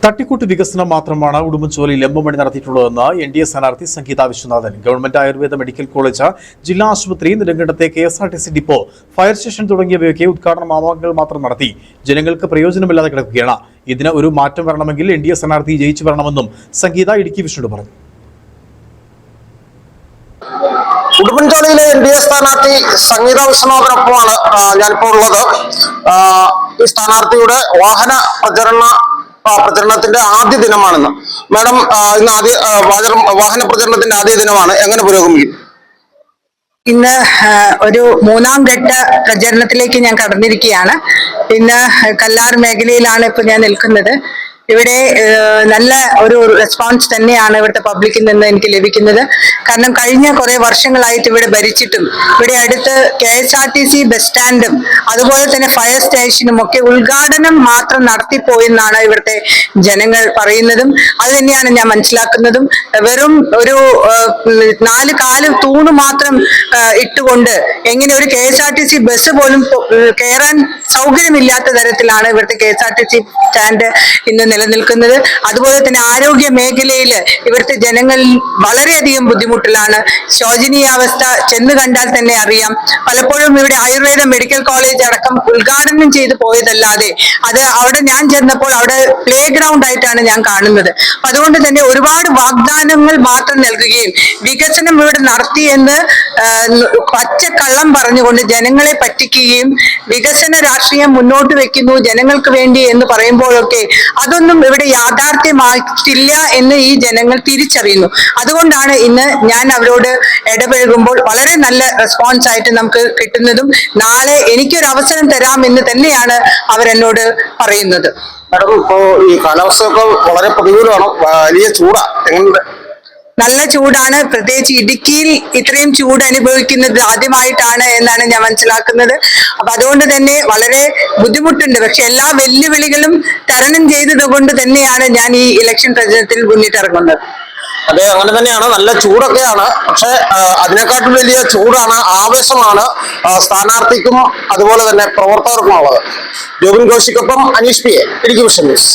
തട്ടിക്കൂട്ട് വികസനം മാത്രമാണ് ഉടുമ്പൻചോലയിൽ എംഎംമണി നടത്തിയിട്ടുള്ളതെന്ന് എൻഡിഎ സ്ഥാനാർത്ഥി സംഗീത Viswanathan. Government Ayurveda medical college, ജില്ലാ ആശുപത്രി, നെടുങ്കണ്ടത്തെ കെഎസ്ആർടിസി ഡിപ്പോ, ഫയർ സ്റ്റേഷൻ തുടങ്ങിയവയൊക്കെ ഉദ്ഘാടന മാമാങ്കങ്ങൾ മാത്രം നടത്തി ജനങ്ങൾക്ക് പ്രയോജനമില്ലാതെ കിടക്കുകയാണ്. ഇതിന് ഒരു മാറ്റം വരണമെങ്കിൽ എൻഡിഎ സ്ഥാനാർത്ഥി ജയിച്ചു വരണമെന്നും സംഗീത ഇടുക്കി വിഷനോട് പറഞ്ഞു. ഉടുമ്പൻചോലയിലെ എൻഡിഎ സ്ഥാനാർത്ഥി സംഗീത വിശ്വനാഥനൊപ്പമാണ് ഞാനിപ്പോൾ ഉള്ളത്. ഈ സ്ഥാനാർത്ഥിയുടെ പ്രചരണത്തിന്റെ ആദ്യ ദിനമാണെന്ന്. മാഡം, ഇന്ന് വാഹന പ്രചരണത്തിന്റെ ആദ്യ ദിനമാണ്. എങ്ങനെ പുരോഗമിക്കും? ഇന്ന് ഒരു മൂന്നാം ഘട്ട പ്രചരണത്തിലേക്ക് ഞാൻ കടന്നിരിക്കുകയാണ്. ഇന്ന് കല്ലാർ മേഖലയിലാണ് ഇപ്പോൾ ഞാൻ നിൽക്കുന്നത്. ഇവിടെ നല്ല ഒരു റെസ്പോൺസ് തന്നെയാണ് ഇവിടുത്തെ പബ്ലിക്കിൽ നിന്ന് എനിക്ക് ലഭിക്കുന്നത്. കാരണം കഴിഞ്ഞ കുറെ വർഷങ്ങളായിട്ട് ഇവിടെ ഭരിച്ചിട്ടും ഇവിടെ അടുത്ത് KSRTC ബസ് സ്റ്റാൻഡും അതുപോലെ തന്നെ ഫയർ സ്റ്റേഷനും ഒക്കെ ഉദ്ഘാടനം മാത്രം നടത്തിപ്പോയെന്നാണ് ഇവിടുത്തെ ജനങ്ങൾ പറയുന്നതും അത് തന്നെയാണ് ഞാൻ മനസ്സിലാക്കുന്നതും. വെറും ഒരു 4 കാല് തൂണ് മാത്രം ഇട്ടുകൊണ്ട് എങ്ങനെ ഒരു KSRTC ബസ് പോലും കയറാൻ സൗകര്യമില്ലാത്ത തരത്തിലാണ് ഇവിടുത്തെ KSRTC സ്റ്റാൻഡ് ഇന്ന് നിലനിൽക്കുന്നത്. അതുപോലെ തന്നെ ആരോഗ്യ മേഖലയിൽ ഇവിടുത്തെ ജനങ്ങൾ വളരെയധികം ബുദ്ധിമുട്ടിലാണ്. ശോചനീയാവസ്ഥ ചെന്ന് കണ്ടാൽ തന്നെ അറിയാം. പലപ്പോഴും ഇവിടെ ആയുർവേദ മെഡിക്കൽ കോളേജ് അടക്കം ഉദ്ഘാടനം ചെയ്തു പോയതല്ലാതെ അത് അവിടെ ഞാൻ ചെന്നപ്പോൾ അവിടെ പ്ലേ ഗ്രൗണ്ട് ആയിട്ടാണ് ഞാൻ കാണുന്നത്. അപ്പൊ അതുകൊണ്ട് തന്നെ ഒരുപാട് വാഗ്ദാനങ്ങൾ മാത്രം നൽകുകയും വികസനം ഇവിടെ നടത്തിയെന്ന് പച്ചക്കള്ളം പറഞ്ഞുകൊണ്ട് ജനങ്ങളെ പറ്റിക്കുകയും വികസന രാഷ്ട്രീയം മുന്നോട്ട് വെക്കുന്നു ജനങ്ങൾക്ക് വേണ്ടി എന്ന് പറയുമ്പോഴൊക്കെ അതൊന്നും ഇവിടെ യാഥാർത്ഥ്യമായിട്ടില്ല എന്ന് ഈ ജനങ്ങൾ തിരിച്ചറിയുന്നു. അതുകൊണ്ടാണ് ഇന്ന് ഞാൻ അവരോട് ഇടപഴകുമ്പോൾ വളരെ നല്ല റെസ്പോൺസ് ആയിട്ട് നമുക്ക് കിട്ടുന്നതും നാളെ എനിക്കൊരു അവസരം തരാം എന്ന് തന്നെയാണ് അവരെന്നോട് പറയുന്നത്. മാഡം, ഇപ്പോ ഈ കാലാവസ്ഥയൊക്കെ വളരെ പ്രതികൂലമാണ്, വലിയ ചൂടാ. എങ്ങനെ? നല്ല ചൂടാണ്. പ്രത്യേകിച്ച് ഇടുക്കിയിൽ ഇത്രയും ചൂട് അനുഭവിക്കുന്നത് ആദ്യമായിട്ടാണ് എന്നാണ് ഞാൻ മനസ്സിലാക്കുന്നത്. അപ്പൊ അതുകൊണ്ട് തന്നെ വളരെ ബുദ്ധിമുട്ടുണ്ട്. പക്ഷെ എല്ലാ വെല്ലുവിളികളും തരണം ചെയ്തത് കൊണ്ട് തന്നെയാണ് ഞാൻ ഈ ഇലക്ഷൻ പ്രചരണത്തിൽ മുന്നിട്ടിറങ്ങുന്നത്. അതെ, അങ്ങനെ തന്നെയാണ്. നല്ല ചൂടൊക്കെയാണ്. പക്ഷെ അതിനെക്കാട്ടും വലിയ ചൂടാണ്, ആവേശമാണ് സ്ഥാനാർത്ഥിക്കും അതുപോലെ തന്നെ പ്രവർത്തകർക്കും ഉള്ളത്. ജോബിൻ ഘോഷിക്കൊപ്പം Aneesh P, Idukki vision news.